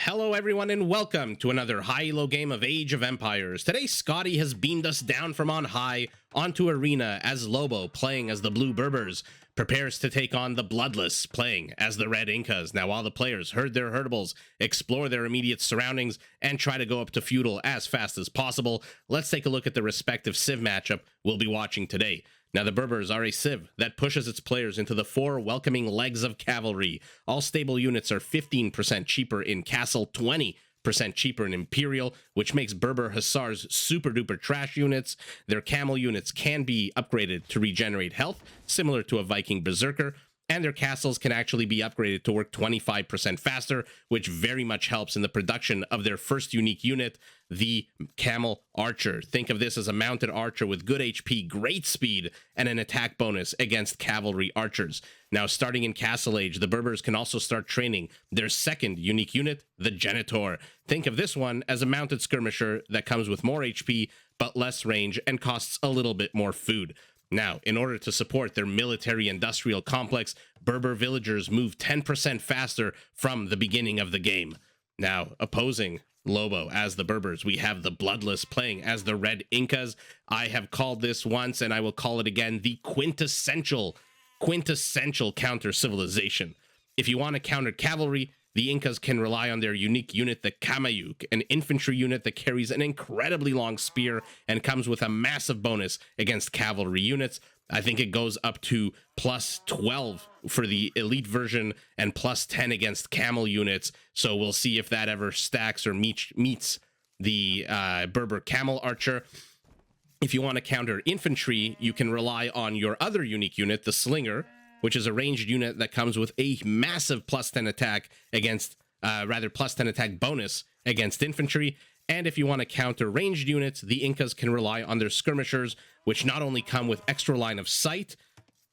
Hello everyone and welcome to another high-elo game of Age of Empires. Today Scotty has beamed us down from on high onto Arena as Lobo, playing as the blue Berbers, prepares to take on the Bloodless, playing as the red Incas. Now while the players herd their herdables, explore their immediate surroundings, and try to go up to feudal as fast as possible, let's take a look at the respective civ matchup we'll be watching today. Now, the Berbers are a civ that pushes its players into the 4 welcoming legs of cavalry. All stable units are 15% cheaper in Castle, 20% cheaper in Imperial, which makes Berber Hussars super duper trash units. Their camel units can be upgraded to regenerate health, similar to a Viking Berserker, and their castles can actually be upgraded to work 25% faster, which very much helps in the production of their first unique unit, the Camel Archer. Think of this as a mounted archer with good HP, great speed, and an attack bonus against cavalry archers. Now, starting in Castle Age, the Berbers can also start training their second unique unit, the Genitor. Think of this one as a mounted skirmisher that comes with more HP, but less range, and costs a little bit more food. Now, in order to support their military-industrial complex, Berber villagers move 10% faster from the beginning of the game. Now, opposing Lobo as the Berbers, we have the Bloodless playing as the red Incas. I have called this once, and I will call it again, the quintessential counter-civilization. If you want to counter cavalry, the Incas can rely on their unique unit, the Kamayuk, an infantry unit that carries an incredibly long spear and comes with a massive bonus against cavalry units. I think it goes up to plus 12 for the elite version and plus 10 against camel units. So we'll see if that ever stacks or meets the Berber camel archer. If you want to counter infantry, you can rely on your other unique unit, the slinger, which is a ranged unit that comes with a massive plus 10 attack against, plus 10 attack bonus against infantry. And if you want to counter ranged units, the Incas can rely on their skirmishers, which not only come with extra line of sight,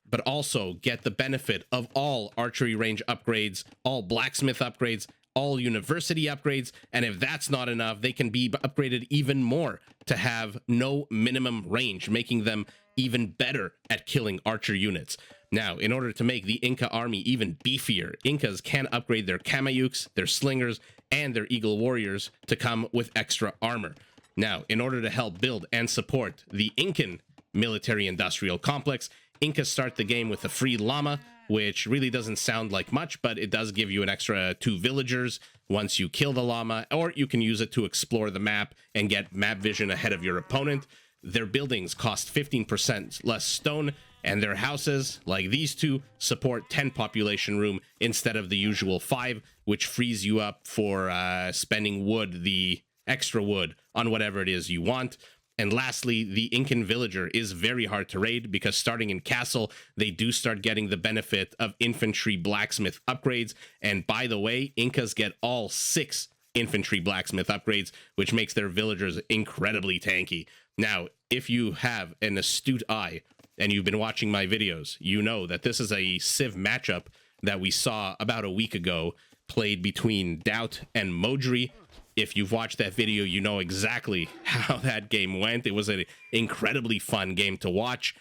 but also get the benefit of all archery range upgrades, all blacksmith upgrades, all university upgrades, and if that's not enough, they can be upgraded even more to have no minimum range, making them even better at killing archer units. Now, in order to make the Inca army even beefier, Incas can upgrade their Kamayuks, their slingers, and their eagle warriors to come with extra armor. Now, in order to help build and support the Incan military-industrial complex, Incas start the game with a free llama, which really doesn't sound like much, but it does give you an extra 2 villagers once you kill the llama, or you can use it to explore the map and get map vision ahead of your opponent. Their buildings cost 15% less stone, and their houses, like these two, support 10 population room instead of the usual 5, which frees you up for spending wood, the extra wood, on whatever it is you want. And lastly, the Incan villager is very hard to raid because starting in Castle, they do start getting the benefit of infantry blacksmith upgrades. And by the way, Incas get all 6 infantry blacksmith upgrades, which makes their villagers incredibly tanky. Now, if you have an astute eye and you've been watching my videos, you know that this is a civ matchup that we saw about a week ago, played between Doubt and Modri. If you've watched that video, you know exactly how that game went. It was an incredibly fun game to watch.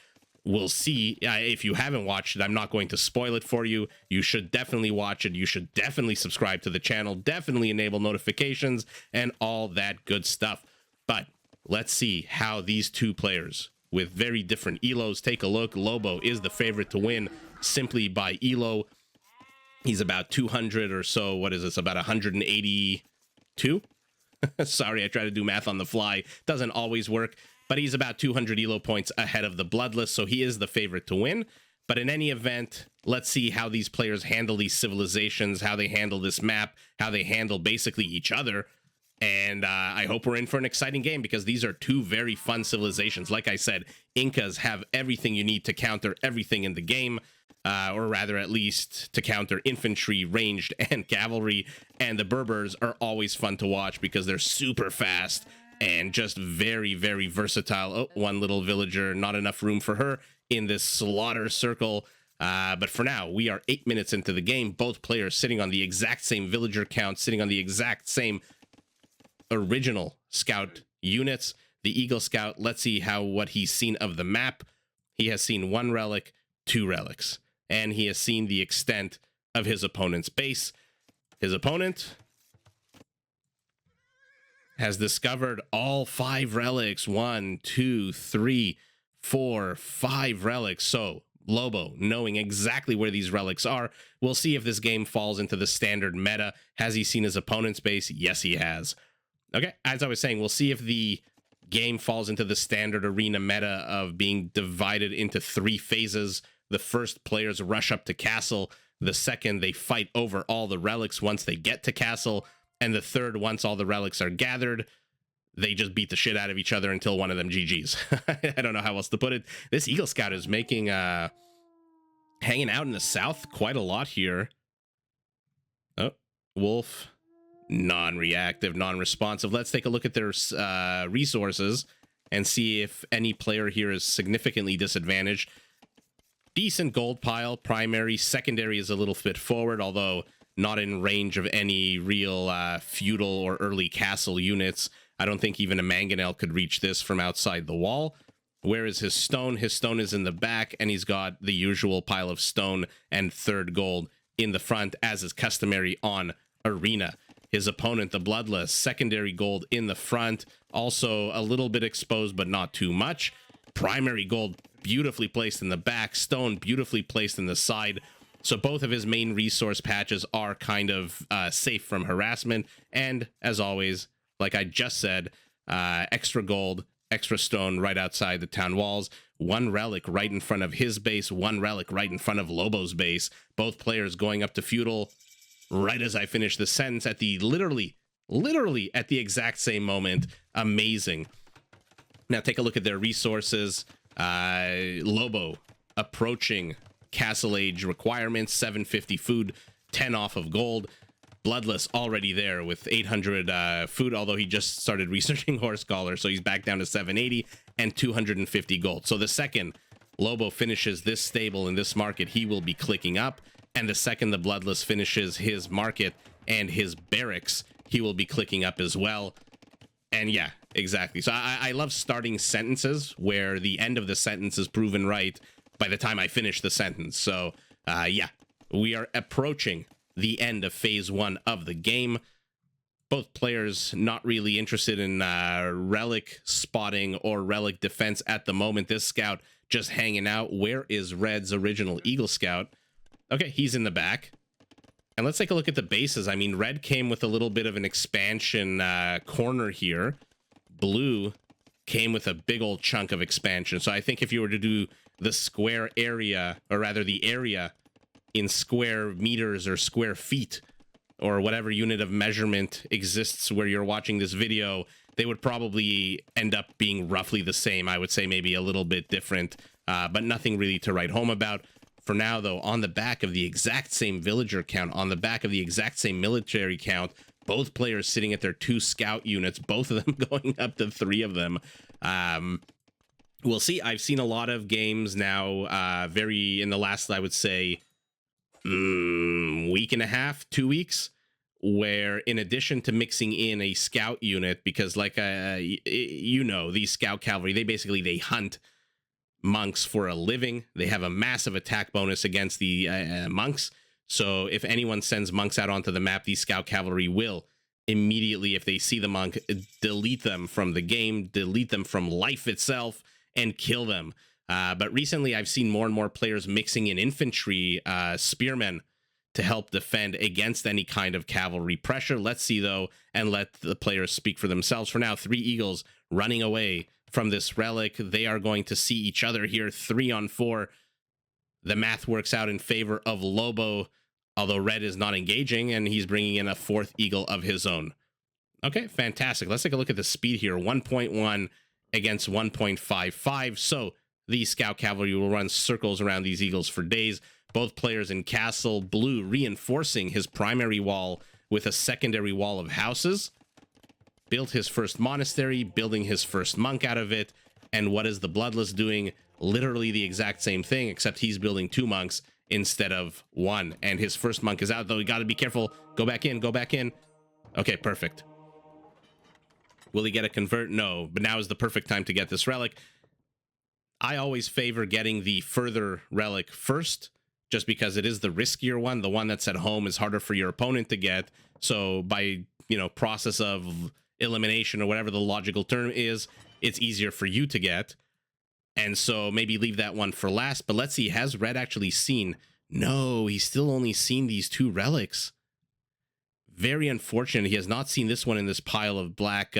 We'll see. If you haven't watched it, I'm not going to spoil it for you. You should definitely watch it. You should definitely subscribe to the channel, definitely enable notifications, and all that good stuff. But let's see how these two players with very different elos take a look. Lobo is the favorite to win simply by elo. He's about 200 or so. What is this? About 182? Sorry, I try to do math on the fly. Doesn't always work, but he's about 200 elo points ahead of the Bloodless, so he is the favorite to win. But in any event, let's see how these players handle these civilizations, how they handle this map, how they handle basically each other. And I hope we're in for an exciting game because these are 2 very fun civilizations. Like I said, Incas have everything you need to counter everything in the game, or rather at least to counter infantry, ranged, and cavalry. And the Berbers are always fun to watch because they're super fast and just very, very versatile. Oh, one little villager, not enough room for her in this slaughter circle. But for now, we are 8 minutes into the game. Both players sitting on the exact same villager count, sitting on the exact same original scout units. The Eagle Scout, let's see what he's seen of the map. He has seen 1 relic, 2 relics, and he has seen the extent of his opponent's base. His opponent has discovered all 5 relics. 1, 2, 3, 4, 5 relics. So Lobo, knowing exactly where these relics are, we'll see if this game falls into the standard meta. Has he seen his opponent's base? Yes, he has. Okay, as I was saying, we'll see if the game falls into the standard arena meta of being divided into 3 phases. The first, players rush up to castle. The second, they fight over all the relics once they get to castle. And the third, once all the relics are gathered, they just beat the shit out of each other until one of them GG's. I don't know how else to put it. This Eagle Scout is making, hanging out in the south quite a lot here. Oh, Wolf, non-reactive, non-responsive. Let's take a look at their resources and see if any player here is significantly disadvantaged. Decent gold pile, primary. Secondary is a little bit forward, although not in range of any real feudal or early castle units. I don't think even a mangonel could reach this from outside the wall. Where is his stone? His stone is in the back, and he's got the usual pile of stone and 3rd gold in the front, as is customary on Arena. His opponent, the Bloodless, secondary gold in the front, also a little bit exposed, but not too much. Primary gold beautifully placed in the back, stone beautifully placed in the side. So both of his main resource patches are kind of safe from harassment. And as always, like I just said, extra gold, extra stone right outside the town walls. 1 relic right in front of his base, 1 relic right in front of Lobo's base. Both players going up to feudal right as I finish the sentence at the literally at the exact same moment. Amazing. Now take a look at their resources. Lobo approaching castle age requirements, 750 food, 10 off of gold. Bloodless already there with 800 food, although he just started researching horse collar, so he's back down to 780 and 250 gold. So the second Lobo finishes this stable in this market, he will be clicking up, and the second the Bloodless finishes his market and his barracks, he will be clicking up as well. And yeah, exactly. So I love starting sentences where the end of the sentence is proven right by the time I finish the sentence. So yeah, we are approaching the end of phase 1 of the game. Both players not really interested in relic spotting or relic defense at the moment. This scout just hanging out. Where is Red's original Eagle Scout? Okay, he's in the back. And let's take a look at the bases. I mean, Red came with a little bit of an expansion corner here. Blue came with a big old chunk of expansion. So I think if you were to do the square area, or rather the area in square meters or square feet, or whatever unit of measurement exists where you're watching this video, they would probably end up being roughly the same. I would say maybe a little bit different, but nothing really to write home about. For now, though, on the back of the exact same villager count, on the back of the exact same military count, both players sitting at their 2 scout units, both of them going up to 3 of them. We'll see. I've seen a lot of games now, in the last, I would say, week and a half, 2 weeks, where in addition to mixing in a scout unit, because like, you know, these scout cavalry, they hunt monks for a living. They have a massive attack bonus against the monks. So if anyone sends monks out onto the map, these scout cavalry will immediately, if they see the monk, delete them from the game, delete them from life itself, and kill them. But recently I've seen more and more players mixing in infantry spearmen to help defend against any kind of cavalry pressure. Let's see, though, and let the players speak for themselves. For now, 3 eagles running away from this relic. They are going to see each other here, 3 on 4. The math works out in favor of Lobo, although Red is not engaging, and he's bringing in a 4th eagle of his own. Okay, fantastic. Let's take a look at the speed here. 1.1 against 1.55. So the scout cavalry will run circles around these eagles for days. Both players in castle. Blue reinforcing his primary wall with a secondary wall of houses. Built his first monastery, building his first monk out of it. And what is the Bloodless doing? Literally the exact same thing, except he's building 2 monks instead of 1. And his first monk is out, though. You got to be careful. Go back in, go back in. Okay, perfect. Will he get a convert? No, but now is the perfect time to get this relic. I always favor getting the further relic first, just because it is the riskier one. The one that's at home is harder for your opponent to get. So by, process of elimination or whatever the logical term is, it's easier for you to get. And so maybe leave that one for last. But let's see, has Red actually seen? No, he's still only seen these 2 relics. Very unfortunate. He has not seen this one in this pile of black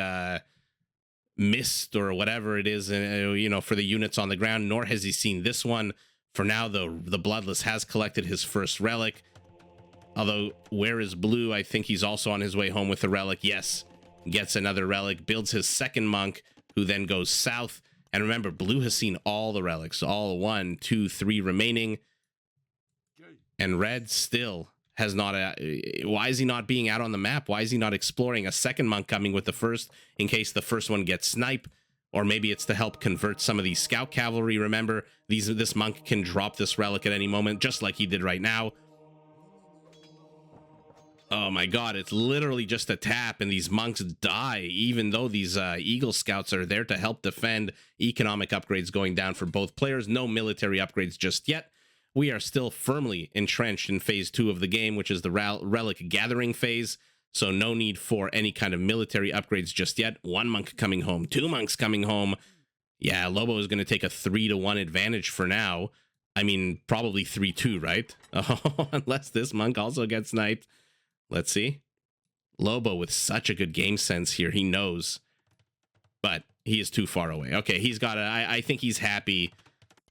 mist or whatever it is, you know, for the units on the ground, nor has he seen this one. For now, though, the Bloodless has collected his first relic. Although, where is Blue? I think he's also on his way home with the relic. Yes, gets another relic, builds his second monk, who then goes south. And remember, Blue has seen all the relics, all 1, 2, 3 remaining. And Red still has not. Why is he not being out on the map? Why is he not exploring? A second monk coming with the first in case the first one gets sniped, or maybe it's to help convert some of these scout cavalry. Remember, this monk can drop this relic at any moment, just like he did right now. Oh my god, it's literally just a tap and these monks die, even though these Eagle Scouts are there to help defend. Economic upgrades going down for both players. No military upgrades just yet. We are still firmly entrenched in phase 2 of the game, which is the relic gathering phase. So no need for any kind of military upgrades just yet. 1 monk coming home, 2 monks coming home. Yeah, Lobo is going to take a 3-to-1 advantage for now. I mean, probably 3-2, right? Oh, unless this monk also gets sniped. Let's see. Lobo with such a good game sense here. He knows. But he is too far away. Okay, he's got I think he's happy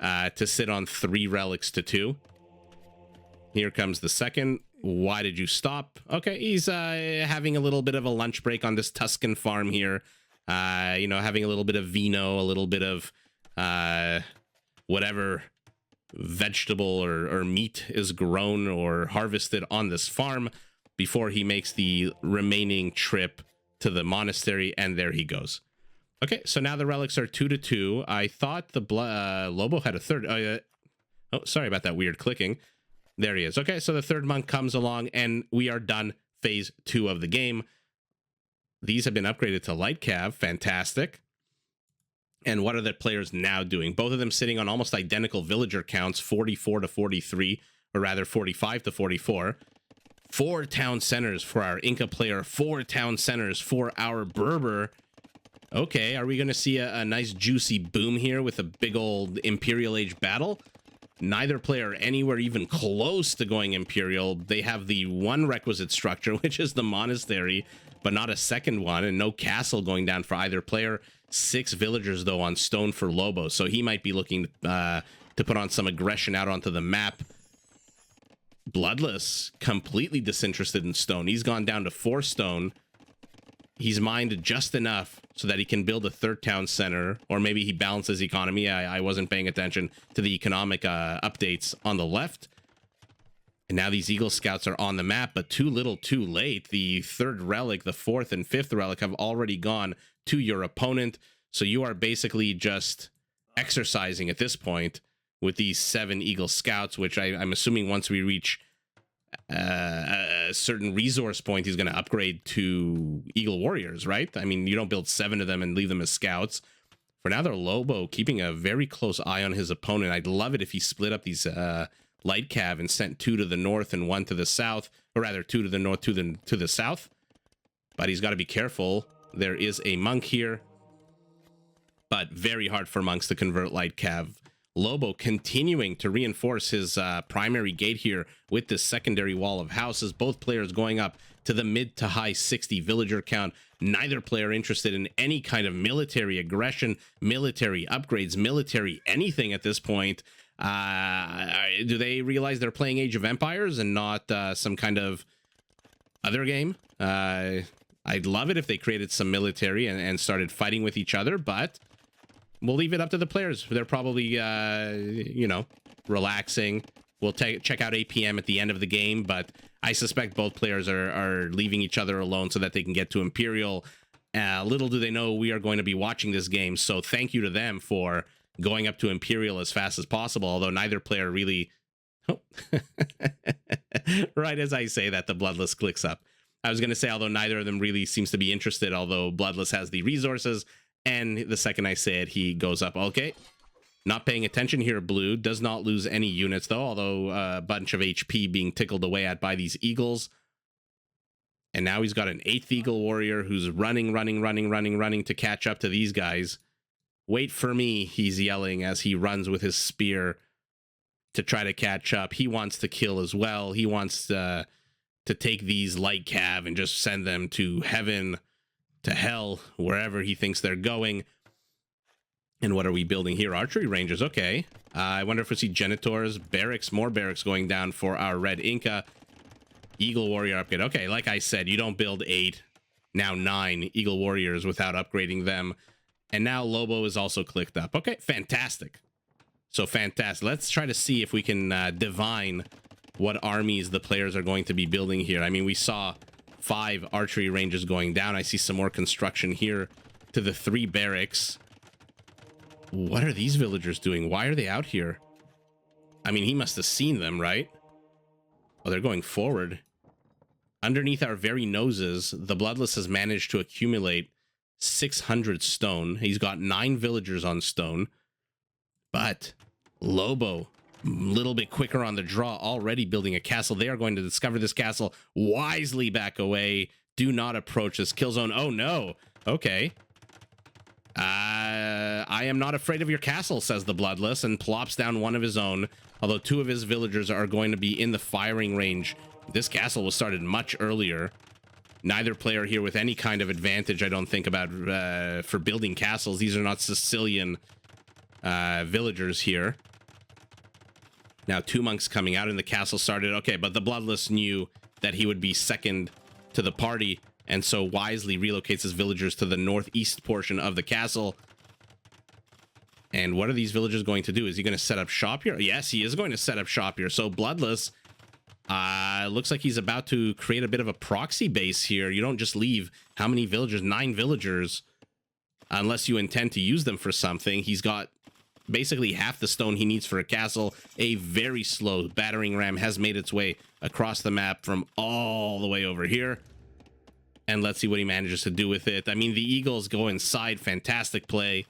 to sit on 3 relics to 2. Here comes the second. Why did you stop? Okay, he's having a little bit of a lunch break on this Tuscan farm here. You know, having a little bit of vino, a little bit of whatever vegetable or meat is grown or harvested on this farm before he makes the remaining trip to the monastery, and there he goes. Okay, so now the relics are 2-to-2. I thought the Lobo had a third. Oh, sorry about that weird clicking. There he is. Okay, so the third monk comes along, and we are done phase 2 of the game. These have been upgraded to light cav. Fantastic. And what are the players now doing? Both of them sitting on almost identical villager counts, 44-43, or rather 45-44. 4 town centers for our Inca player, 4 town centers for our Berber. Okay, are we going to see a nice juicy boom here with a big old Imperial Age battle? Neither player anywhere even close to going Imperial. They have the 1 requisite structure, which is the monastery, but not a second one, and no castle going down for either player. 6 villagers, though, on stone for Lobo, so he might be looking to put on some aggression out onto the map. Bloodless, completely disinterested in stone. He's gone down to 4 stone. He's mined just enough so that he can build a 3rd town center, or maybe he balances economy. I wasn't paying attention to the economic updates on the left. And now these Eagle Scouts are on the map, but too little too late. The 3rd relic, the 4th and 5th relic have already gone to your opponent. So you are basically just exercising at this point with these 7 Eagle Scouts, which I'm assuming once we reach a certain resource point, he's going to upgrade to Eagle Warriors, right? I mean, you don't build 7 of them and leave them as scouts. For now, they're Lobo keeping a very close eye on his opponent. I'd love it if he split up these light cav and sent 2 to the north and 1 to the south, or rather 2 to the north, to the south. But he's got to be careful. There is a monk here, but very hard for monks to convert light cav. Lobo continuing to reinforce his primary gate here with this secondary wall of houses. Both players going up to the mid to high 60 villager count. Neither player interested in any kind of military aggression, military upgrades, military anything at this point. Do they realize they're playing Age of Empires and not some kind of other game? I'd love it if they created some military and started fighting with each other, but we'll leave it up to the players. They're probably, you know, relaxing. We'll check out APM at the end of the game, but I suspect both players are leaving each other alone so that they can get to Imperial. Little do they know we are going to be watching this game, so thank you to them for going up to Imperial as fast as possible, although neither player really... Oh. Right as I say that, the Bloodless clicks up. I was going to say, although neither of them really seems to be interested, although Bloodless has the resources, and the second I say it, he goes up. Okay, not paying attention here. Blue does not lose any units, though, although a bunch of HP being tickled away at by these Eagles. And now he's got an 8th Eagle Warrior who's running to catch up to these guys. Wait for me, he's yelling as he runs with his spear to try to catch up. He wants to kill as well. He wants to take these light cav and just send them to heaven, to hell, wherever he thinks they're going. And what are we building here? Archery ranges, okay. I wonder if we see Genitors, barracks, more barracks going down for our red Inca. Eagle Warrior upgrade. Okay, like I said, you don't build 8, now 9 Eagle Warriors without upgrading them. And now Lobo is also clicked up. Okay, fantastic. So fantastic. Let's try to see if we can divine what armies the players are going to be building here. I mean, we saw 5 archery ranges going down. I see some more construction here to the 3 barracks. What are these villagers doing? Why are they out here? I mean, he must have seen them, right? Oh, they're going forward. Underneath our very noses, the Bloodless has managed to accumulate 600 stone. He's got 9 villagers on stone. But Lobo, a little bit quicker on the draw, already building a castle. They are going to discover this castle, wisely back away. Do not approach this kill zone. Oh, no. Okay. I am not afraid of your castle, says the Bloodless, and plops down one of his own. Although 2 of his villagers are going to be in the firing range. This castle was started much earlier. Neither player here with any kind of advantage, I don't think, about for building castles. These are not Sicilian villagers here. Now 2 monks coming out and the castle started. Okay, but the Bloodless knew that he would be second to the party, and so wisely relocates his villagers to the northeast portion of the castle. And what are these villagers going to do? Is he going to set up shop here? Yes, he is going to set up shop here. So Bloodless looks like he's about to create a bit of a proxy base here. You don't just leave how many villagers? 9 villagers, unless you intend to use them for something. He's got basically half the stone he needs for a castle. A very slow battering ram has made its way across the map from all the way over here. And let's see what he manages to do with it. I mean, the Eagles go inside. Fantastic play.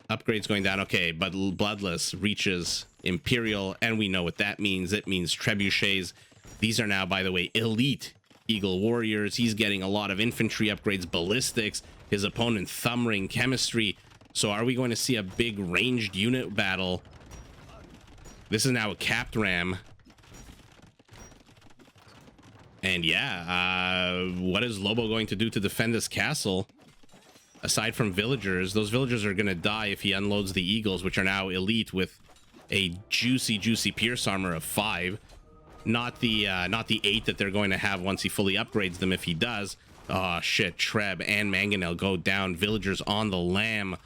Upgrades going down. Okay, but Bloodless reaches Imperial, and we know what that means. It means trebuchets. These are now, by the way, elite Eagle Warriors. He's getting a lot of infantry upgrades, ballistics. His opponent, thumb ring, chemistry. So are we going to see a big ranged unit battle? This is now a capped ram. And yeah, what is Lobo going to do to defend this castle? Aside from villagers, those villagers are going to die if he unloads the Eagles, which are now elite with a juicy Pierce armor of 5. Not the 8 that they're going to have once he fully upgrades them if he does. Oh shit, Treb and Mangonel go down. Villagers on the lam.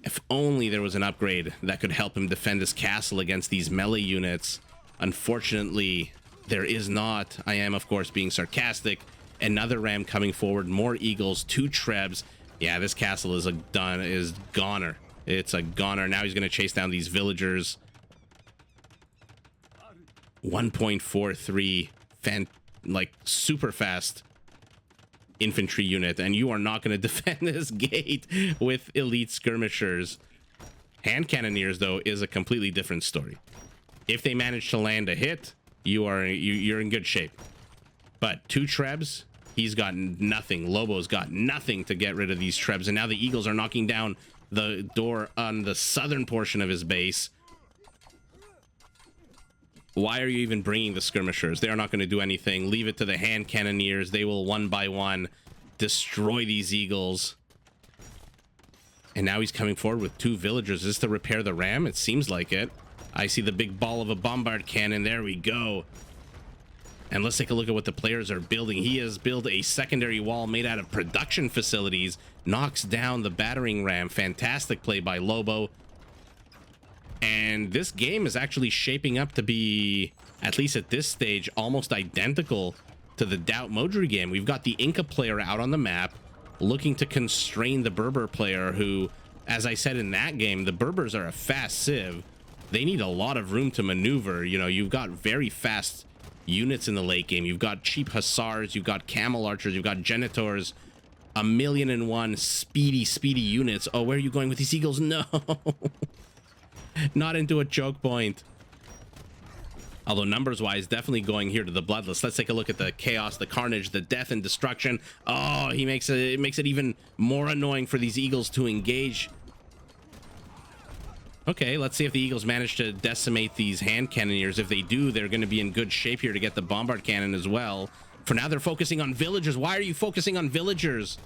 If only there was an upgrade that could help him defend his castle against these melee units. Unfortunately, there is not. I am, of course, being sarcastic. Another ram coming forward, more Eagles, 2 Trebs. Yeah, this castle is goner. It's a goner. Now he's going to chase down these villagers. 1.43 like super fast infantry unit, and you are not going to defend this gate with elite skirmishers. Hand cannoneers, though, is a completely different story. If they manage to land a hit, you're in good shape. But 2 Trebs, he's got nothing. Lobo's got nothing to get rid of these Trebs, and now the Eagles are knocking down the door on the southern portion of his base. Why are you even bringing the skirmishers? They are not going to do anything. Leave it to the hand cannoneers. They will one by one destroy these Eagles. And now he's coming forward with 2 villagers. Is this to repair the ram? It seems like it. I see the big ball of a bombard cannon. There we go. And let's take a look at what the players are building. He has built a secondary wall made out of production facilities. Knocks down the battering ram. Fantastic play by Lobo. And this game is actually shaping up to be, at least at this stage, almost identical to the Doubt Modri game. We've got the Inca player out on the map looking to constrain the Berber player who, as I said in that game, the Berbers are a fast civ. They need a lot of room to maneuver. You know, you've got very fast units in the late game. You've got cheap hussars, you've got camel archers, you've got genitors, 1,000,001 speedy units. Oh, where are you going with these Eagles? No. Not into a choke point. Although numbers-wise, definitely going here to the Bloodless. Let's take a look at the chaos, the carnage, the death and destruction. Oh, it makes it even more annoying for these Eagles to engage. Okay, let's see if the Eagles manage to decimate these hand cannoneers. If they do, they're going to be in good shape here to get the bombard cannon as well. For now, they're focusing on villagers. Why are you focusing on villagers?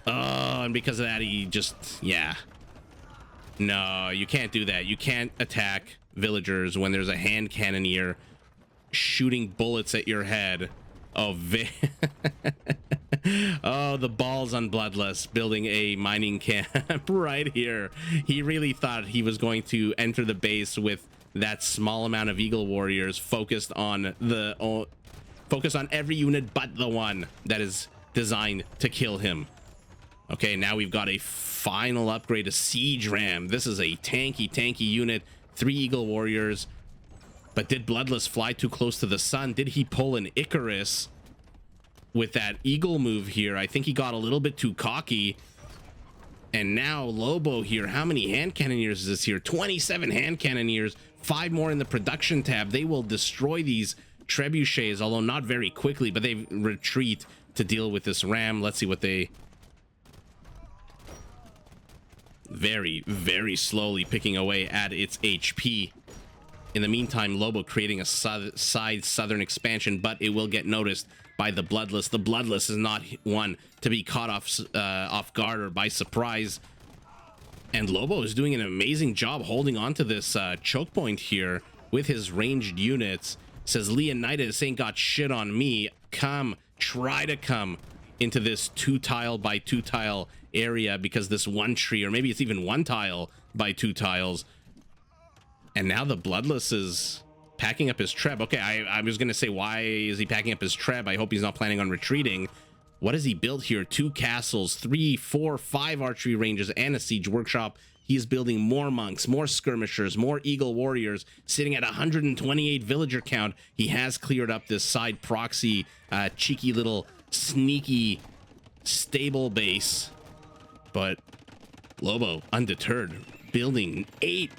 Oh, and because of that, he just, yeah. No, you can't do that. You can't attack villagers when there's a hand cannoneer shooting bullets at your head. Oh, oh, the balls on Bloodless building a mining camp right here. He really thought he was going to enter the base with that small amount of Eagle warriors focused on every unit but the one that is designed to kill him. Okay, now we've got a final upgrade, a siege ram. This is a tanky unit. 3 Eagle warriors. But did Bloodless fly too close to the sun? Did he pull an Icarus with that Eagle move here? I think he got a little bit too cocky. And now Lobo here. How many hand cannoneers is this here? 27 hand cannoneers. 5 more in the production tab. They will destroy these trebuchets, although not very quickly, but they retreat to deal with this ram. Let's see what they... very slowly picking away at its HP. In the meantime, Lobo creating a side southern expansion, but it will get noticed by the Bloodless. The Bloodless is not one to be caught off guard or by surprise. And Lobo is doing an amazing job holding on to this choke point here with his ranged units. Says Leonidas ain't got shit on me. Try to come into this 2 tile by 2 tile area, because this 1 tree, or maybe it's even 1 tile by 2 tiles. And now the Bloodless is packing up his treb. Okay, I was gonna say, why is he packing up his treb? I hope he's not planning on retreating. What has he built here? 2 castles, 3, 4, 5 archery ranges, and a siege workshop. He is building more monks, more skirmishers, more Eagle warriors, sitting at 128 villager count. He has cleared up this side proxy, cheeky little sneaky stable base. But Lobo, undeterred, building 8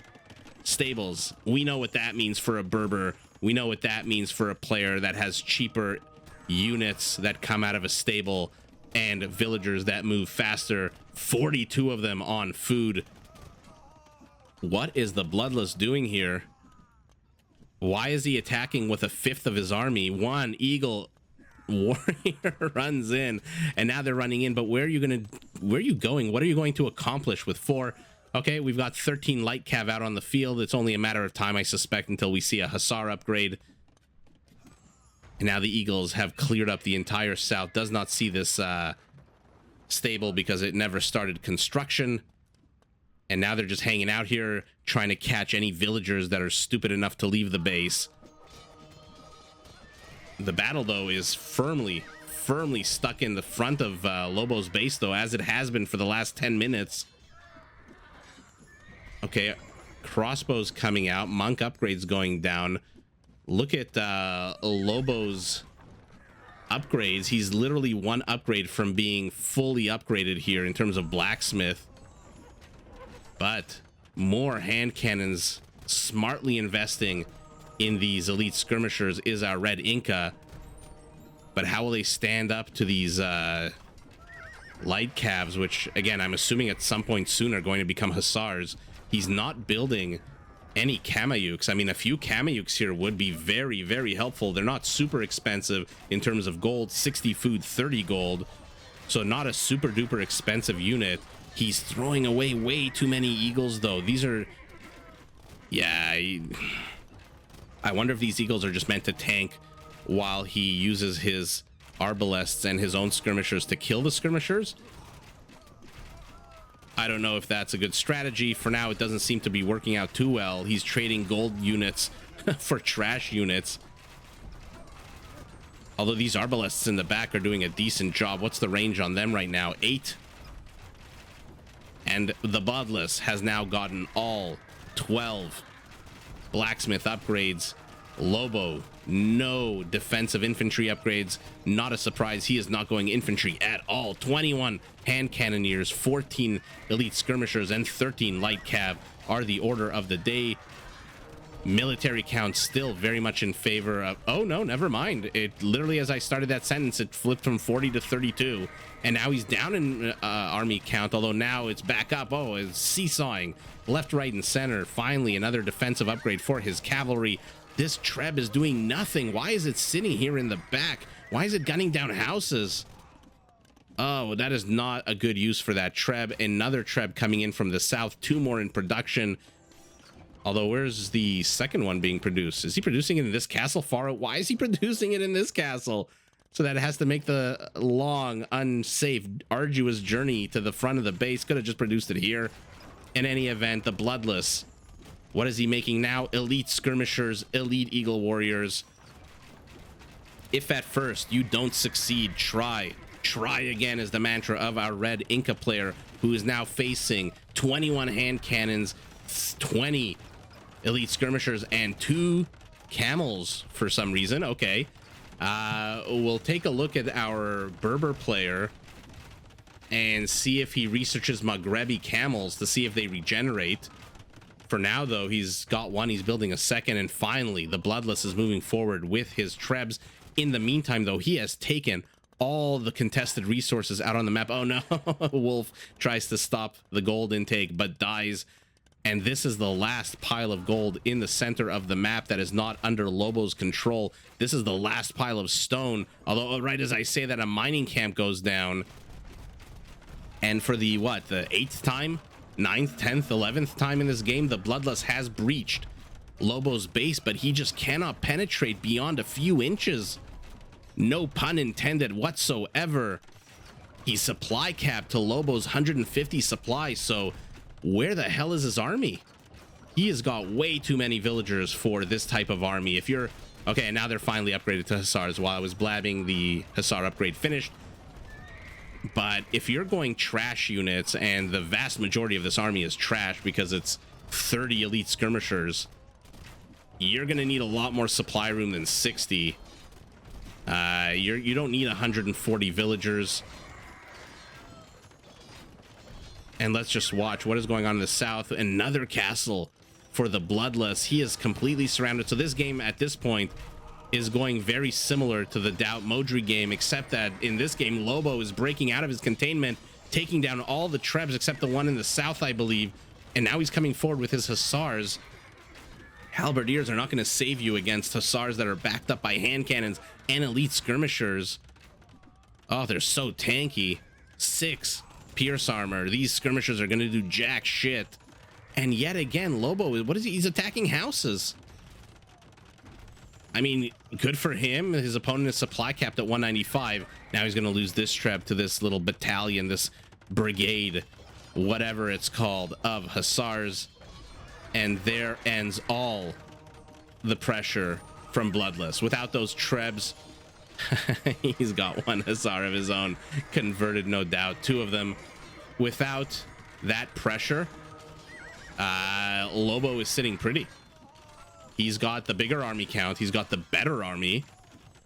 stables. We know what that means for a Berber. We know what that means for a player that has cheaper units that come out of a stable and villagers that move faster. 42 of them on food. What is the Bloodless doing here? Why is he attacking with 1/5 of his army? 1 Eagle warrior runs in, and now they're running in. But where are you going? What are you going to accomplish with 4? Okay, we've got 13 light cav out on the field. It's only a matter of time, I suspect, until we see a hussar upgrade. And now the Eagles have cleared up the entire south. Does not see this stable because it never started construction. And now they're just hanging out here, trying to catch any villagers that are stupid enough to leave the base. The battle, though, is firmly stuck in the front of Lobo's base, though, as it has been for the last 10 minutes. Okay, crossbows coming out, monk upgrades going down. Look at Lobo's upgrades. He's literally 1 upgrade from being fully upgraded here in terms of blacksmith. But more hand cannons, smartly investing in these elite skirmishers is our red Inca. But how will they stand up to these light calves, which again I'm assuming at some point soon are going to become hussars? He's not building any Kamayuks. I mean, a few Kamayuks here would be very helpful. They're not super expensive in terms of gold. 60 food, 30 gold, so not a super duper expensive unit. He's throwing away way too many Eagles, though. These are, yeah, I wonder if these Eagles are just meant to tank while he uses his arbalests and his own skirmishers to kill the skirmishers. I don't know if that's a good strategy. For now, it doesn't seem to be working out too well. He's trading gold units for trash units. Although these arbalests in the back are doing a decent job. What's the range on them right now? 8. And the Bloodless has now gotten all 12 blacksmith upgrades. Lobo, no defensive infantry upgrades. Not a surprise. He is not going infantry at all. 21 hand cannoneers, 14 elite skirmishers, and 13 light cav are the order of the day. Military count still very much in favor of... Oh, no, never mind. It literally, as I started that sentence, it flipped from 40 to 32. And now he's down in army count, although now it's back up. Oh, it's seesawing. Left, right, and center. Finally, another defensive upgrade for his cavalry. This Treb is doing nothing. Why is it sitting here in the back? Why is it gunning down houses? Oh, that is not a good use for that Treb. Another Treb coming in from the south. 2 more in production. Although, where's the second one being produced? Is he producing it in this castle far out? Why is he producing it in this castle? So that it has to make the long, unsafe, arduous journey to the front of the base. Could have just produced it here. In any event, the Bloodless. What is he making now? Elite skirmishers, elite eagle warriors. If at first you don't succeed, try. Try again is the mantra of our red Inca player, who is now facing 21 hand cannons, 20 elite skirmishers, and 2 camels for some reason. Okay. We'll take a look at our Berber player and see if he researches Maghrebi camels to see if they regenerate. For now, though, he's got one. He's building a second. And finally, the Bloodless is moving forward with his Trebs. In the meantime, though, he has taken all the contested resources out on the map. Oh, no. Wolf tries to stop the gold intake, but dies. And this is the last pile of gold in the center of the map that is not under Lobo's control. This is the last pile of stone. Although, right as I say that, a mining camp goes down. And for the, what, the 8th time? 9th, 10th, 11th time in this game, the Bloodless has breached Lobo's base, but he just cannot penetrate beyond a few inches. No pun intended whatsoever. He's supply capped to Lobo's 150 supply, so where the hell is his army? He has got way too many villagers for this type of army. If you're... Okay, and now they're finally upgraded to Hussars. While I was blabbing, the Hussar upgrade finished. But if you're going trash units, and the vast majority of this army is trash because it's 30 elite skirmishers, you're going to need a lot more supply room than 60. You don't need 140 villagers. And let's just watch what is going on in the south. Another castle for the Bloodless. He is completely surrounded. So this game at this point is going very similar to the Doubt Modri game, except that in this game, Lobo is breaking out of his containment, taking down all the Trebs except the one in the south, I believe. And now he's coming forward with his Hussars. Halberdiers are not going to save you against Hussars that are backed up by hand cannons and elite skirmishers. Oh, they're so tanky. 6 pierce armor. These skirmishers are going to do jack shit. And yet again, Lobo, what is he? He's attacking houses. I mean, good for him. His opponent is supply capped at 195. Now he's going to lose this Treb to this little battalion, this brigade, whatever it's called, of Hussars. And there ends all the pressure from Bloodless. Without those Trebs, he's got one Hussar of his own, converted, no doubt. 2 of them. Without that pressure, Lobo is sitting pretty. He's got the bigger army count. He's got the better army.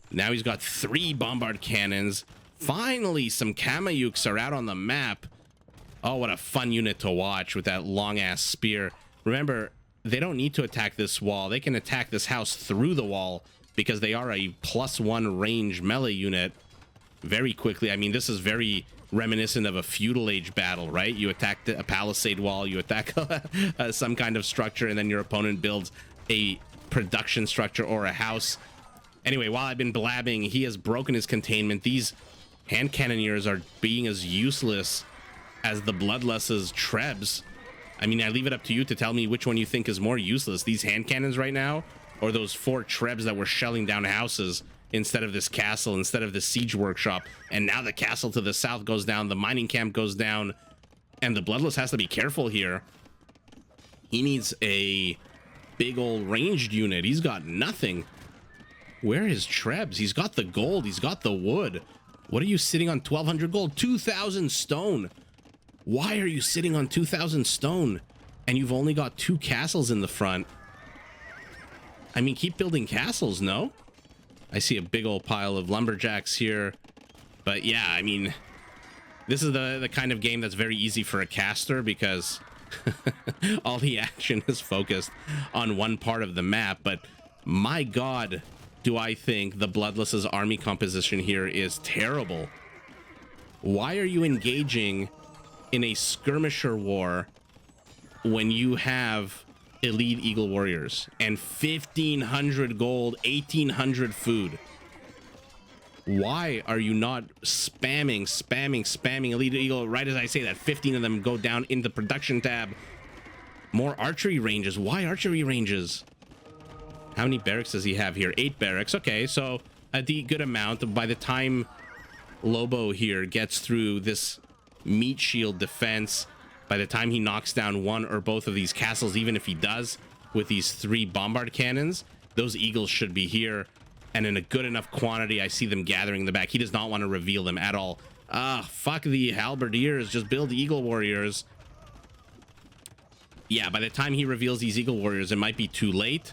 Now he's got 3 bombard cannons. Finally, some Kamayuks are out on the map. Oh, what a fun unit to watch with that long-ass spear. Remember, they don't need to attack this wall. They can attack this house through the wall because they are a +1 range melee unit very quickly. I mean, this is very reminiscent of a feudal age battle, right? You attack a palisade wall, you attack some kind of structure, and then your opponent builds a production structure or a house. Anyway, while I've been blabbing, he has broken his containment. These hand cannoneers are being as useless as the Bloodless's Trebs. I mean, I leave it up to you to tell me which one you think is more useless, these hand cannons right now, or those 4 Trebs that were shelling down houses instead of this castle, instead of the siege workshop. And now the castle to the south goes down, the mining camp goes down, and the Bloodless has to be careful here. He needs a big old ranged unit. He's got nothing. Where are his Trebs? He's got the gold, he's got the wood. What are you sitting on? 1,200 gold, 2,000 stone. Why are you sitting on 2,000 stone? And you've only got 2 castles in the front. I mean, keep building castles, no? I see a big old pile of lumberjacks here. But yeah, I mean, this is the kind of game that's very easy for a caster because All the action is focused on one part of the map, but my god, do I think the Bloodless's army composition here is terrible. Why are you engaging in a skirmisher war when you have elite Eagle Warriors and 1,500 gold, 1,800 food? Why are you not spamming elite Eagle? Right as I say that, 15 of them go down in the production tab. More archery ranges. Why archery ranges? How many barracks does he have here? 8 barracks. Okay, so a good amount. By the time Lobo here gets through this meat shield defense, by the time he knocks down one or both of these castles, even if he does with these 3 bombard cannons, those eagles should be here, and in a good enough quantity. I see them gathering in the back. He does not want to reveal them at all. Fuck the halberdiers, just build eagle warriors. Yeah, by the time he reveals these eagle warriors, it might be too late.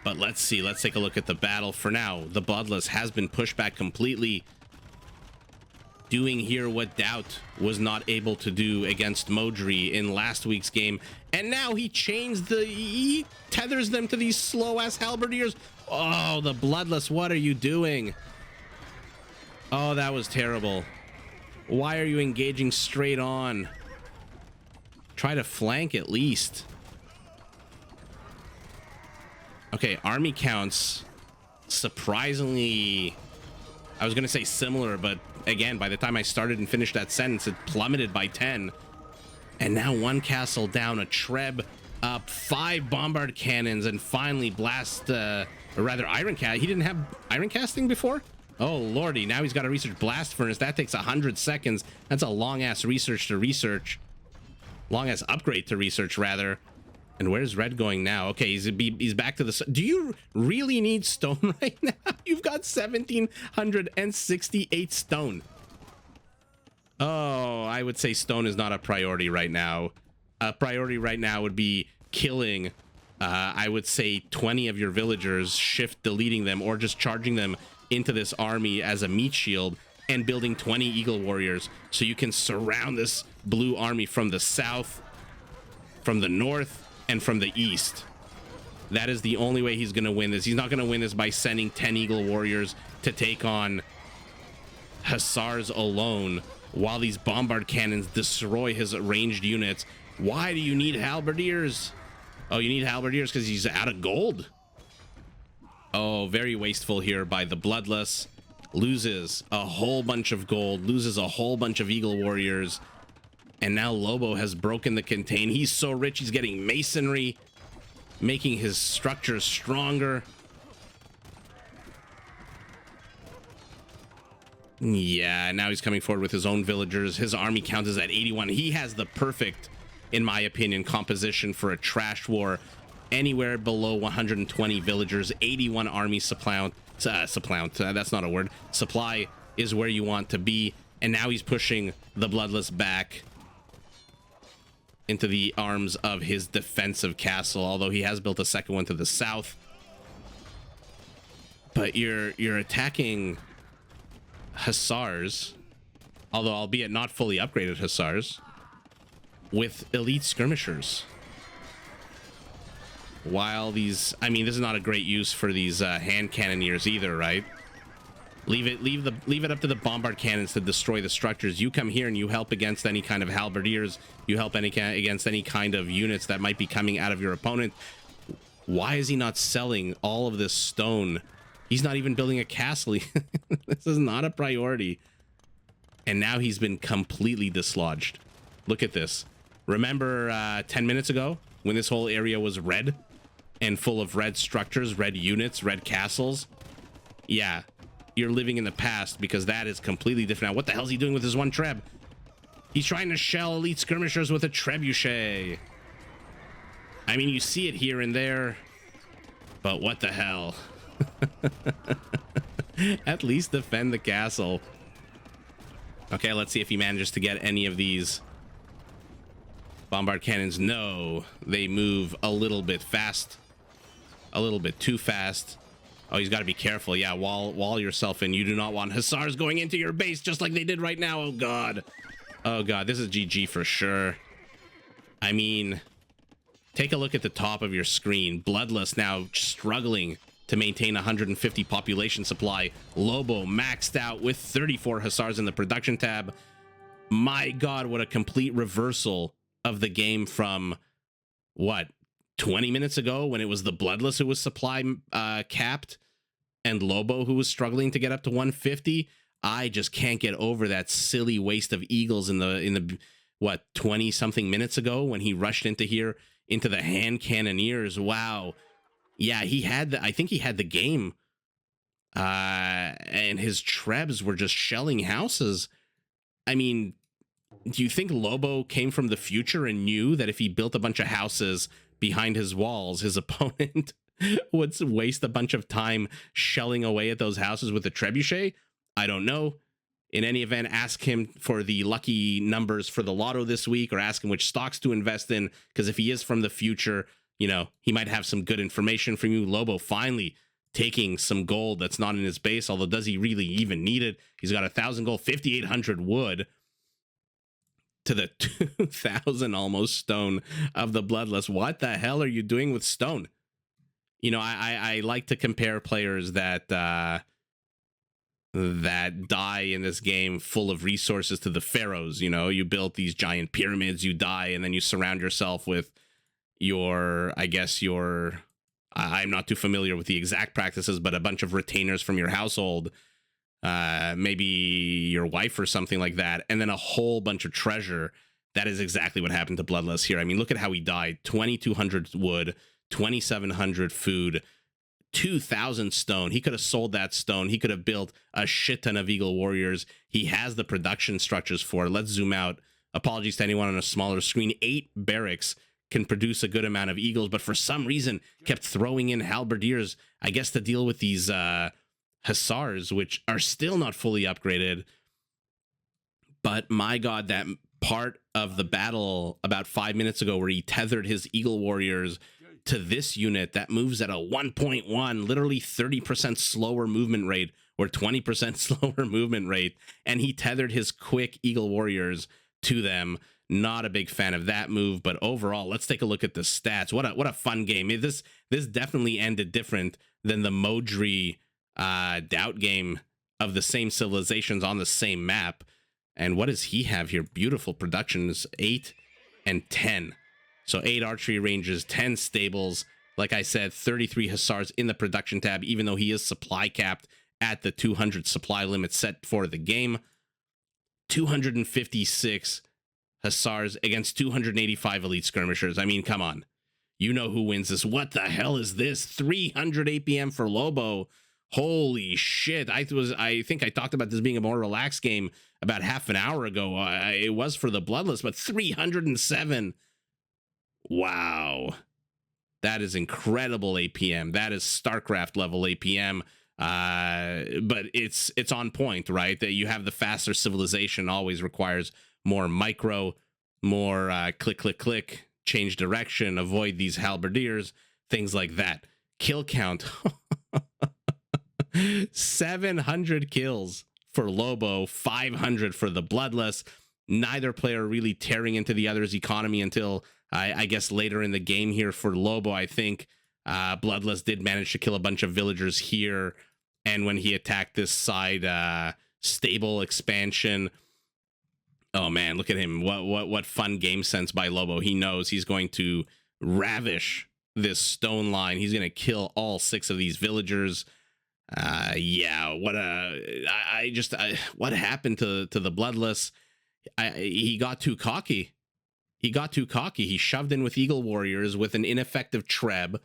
But let's see, let's take a look at the battle. For now, the Bloodless has been pushed back completely, doing here what Doubt was not able to do against Modri in last week's game. And now he tethers them to these slow-ass halberdiers. Oh, the Bloodless, what are you doing? Oh, that was terrible. Why are you engaging straight on? Try to flank at least. Okay, army counts surprisingly, I was gonna say similar, but again, by the time I started and finished that sentence, it plummeted by 10. And now 1 castle down, a Treb up, 5 bombard cannons, and finally blast, or rather iron cast. He didn't have iron casting before? Oh lordy, now he's got a research blast furnace. That takes 100 seconds. That's a long ass long ass upgrade to research rather. And where's red going now? Okay, he's back to the... Do you really need stone right now? You've got 1,768 stone. Oh, I would say stone is not a priority right now. A priority right now would be killing, I would say, 20 of your villagers, shift deleting them, or just charging them into this army as a meat shield and building 20 eagle warriors so you can surround this blue army from the south, from the north, and from the east. That is the only way he's going to win this. He's not going to win this by sending 10 eagle warriors to take on hussars alone while these bombard cannons destroy his ranged units. Why do you need halberdiers? Oh, you need halberdiers because he's out of gold. Oh, very wasteful here by the Bloodless. Loses a whole bunch of gold, loses a whole bunch of eagle warriors. And now Lobo has broken the contain. He's so rich, he's getting masonry, making his structures stronger. Yeah, now he's coming forward with his own villagers. His army count is at 81. He has the perfect, in my opinion, composition for a trash war. Anywhere below 120 villagers, 81 army supply. That's not a word. Supply is where you want to be. And now he's pushing the Bloodless back into the arms of his defensive castle, although he has built a second one to the south. But you're attacking hussars, although albeit not fully upgraded hussars, with elite skirmishers. While these, I mean, this is not a great use for these hand cannoneers either, right? Leave it up to the bombard cannons to destroy the structures. You come here and you help against any kind of halberdiers. You help against any kind of units that might be coming out of your opponent. Why is he not selling all of this stone? He's not even building a castle. This is not a priority. And now he's been completely dislodged. Look at this. Remember 10 minutes ago when this whole area was red and full of red structures, red units, red castles? Yeah. You're living in the past because that is completely different now. What the hell is he doing with his one Treb? He's trying to shell elite skirmishers with a trebuchet. I mean, you see it here and there, but what the hell? At least defend the castle. Okay, let's see if he manages to get any of these bombard cannons. No, they move a little bit fast, a little bit too fast. Oh, he's got to be careful. Yeah, wall yourself in. You do not want hussars going into your base just like they did right now. Oh god, oh god, this is GG for sure. I mean, take a look at the top of your screen. Bloodless now struggling to maintain 150 population supply. Lobo maxed out with 34 Hussars in the production tab. My God, what a complete reversal of the game from, what, 20 minutes ago when it was the Bloodless who was supply capped and Lobo who was struggling to get up to 150. I just can't get over that silly waste of Eagles in the what, 20 something minutes ago when he rushed into here into the hand cannoneers. Wow. Yeah, I think he had the game. And his Trebs were just shelling houses. I mean, do you think Lobo came from the future and knew that if he built a bunch of houses behind his walls, his opponent would waste a bunch of time shelling away at those houses with a trebuchet? I don't know. In any event, ask him for the lucky numbers for the lotto this week, or ask him which stocks to invest in, because if he is from the future, you know, he might have some good information from you. Lobo finally taking some gold that's not in his base, although does he really even need it? He's got 1,000 gold, 5,800 wood to the 2,000 almost stone of the Bloodless. What the hell are you doing with stone? You know, I like to compare players that that die in this game full of resources to the pharaohs. You know, you built these giant pyramids, you die, and then you surround yourself with your, I guess your, I'm not too familiar with the exact practices, but a bunch of retainers from your household, maybe your wife or something like that, and then a whole bunch of treasure. That is exactly what happened to Bloodless here. I mean, look at how he died. 2,200 wood, 2,700 food, 2,000 stone. He could have sold that stone. He could have built a shit ton of Eagle Warriors. He has the production structures for it. Let's zoom out. Apologies to anyone on a smaller screen. 8 barracks can produce a good amount of Eagles, but for some reason kept throwing in halberdiers, I guess, to deal with these Hussars, which are still not fully upgraded. But my God, that part of the battle about 5 minutes ago where he tethered his Eagle Warriors to this unit that moves at a 1.1, literally 30% slower movement rate, or 20% slower movement rate, and he tethered his quick Eagle Warriors to them. Not a big fan of that move, but overall, let's take a look at the stats. What a fun game. This definitely ended different than the Modri doubt game of the same civilizations on the same map. And what does he have here? Beautiful productions, 8 and 10. So 8 archery ranges, 10 stables. Like I said, 33 Hussars in the production tab, even though he is supply capped at the 200 supply limit set for the game. 256 Hussars against 285 elite skirmishers. I mean, come on. You know who wins this. What the hell is this? 300 APM for Lobo. Holy shit. I think I talked about this being a more relaxed game about half an hour ago. It was for the Bloodless, but 307. Wow. That is incredible APM. That is StarCraft level APM. But it's on point, right? That you have the faster civilization always requires more micro, more click, click, click, change direction, avoid these halberdiers, things like that. Kill count. 700 kills for Lobo, 500 for the Bloodless. Neither player really tearing into the other's economy until I guess later in the game here for Lobo. I think Bloodless did manage to kill a bunch of villagers here, and when he attacked this side stable expansion, oh man, look at him. What fun game sense by Lobo. He knows he's going to ravish this stone line. He's going to kill all 6 of these villagers. Yeah, what happened to the Bloodless? He got too cocky. He shoved in with Eagle Warriors with an ineffective Treb,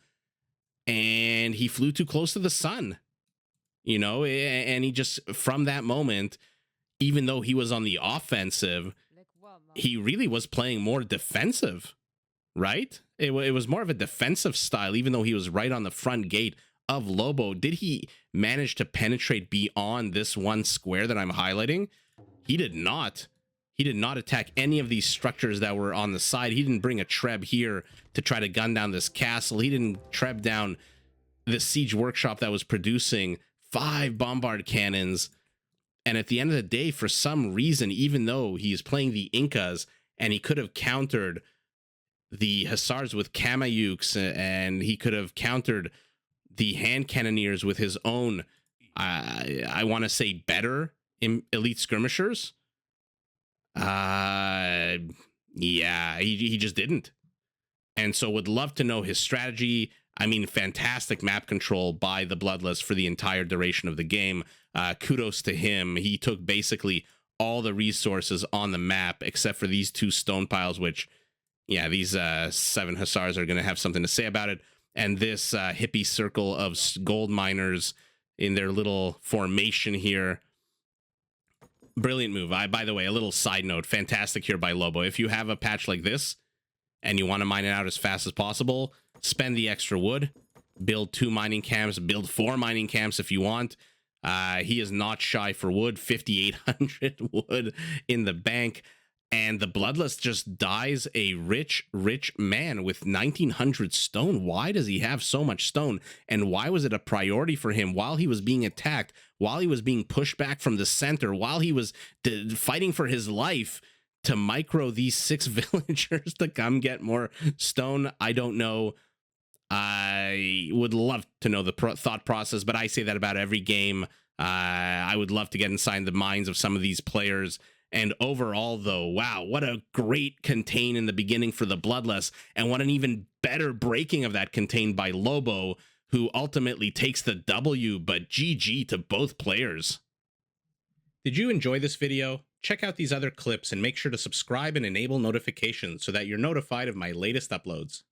and he flew too close to the sun, you know, and he just, from that moment, even though he was on the offensive, he really was playing more defensive, right? It was more of a defensive style, even though he was right on the front gate of Lobo. Did he manage to penetrate beyond this one square that I'm highlighting? He did not. He did not attack any of these structures that were on the side. He didn't bring a Treb here to try to gun down this castle. He didn't Treb down the siege workshop that was producing 5 bombard cannons. And at the end of the day, for some reason, even though he's playing the Incas and he could have countered the hussars with kamayuks, and he could have countered the hand cannoneers with his own, I want to say, better elite skirmishers. Yeah, he just didn't. And so would love to know his strategy. I mean, fantastic map control by the Bloodless for the entire duration of the game. Kudos to him. He took basically all the resources on the map except for these 2 stone piles, which, yeah, these 7 hussars are going to have something to say about it. And this hippie circle of gold miners in their little formation here. Brilliant move. By the way, a little side note, fantastic here by Lobo. If you have a patch like this and you want to mine it out as fast as possible, spend the extra wood, build 2 mining camps, build 4 mining camps if you want. He is not shy for wood, 5,800 wood in the bank. And the Bloodless just dies a rich man with 1,900 stone. Why does he have so much stone? And why was it a priority for him while he was being attacked, while he was being pushed back from the center, while he was fighting for his life, to micro these 6 villagers to come get more stone? I don't know. I would love to know the thought process, but I say that about every game. I would love to get inside the minds of some of these players. And overall, though, wow, what a great contain in the beginning for the Bloodless, and what an even better breaking of that contain by Lobo, who ultimately takes the W, but GG to both players. Did you enjoy this video? Check out these other clips and make sure to subscribe and enable notifications so that you're notified of my latest uploads.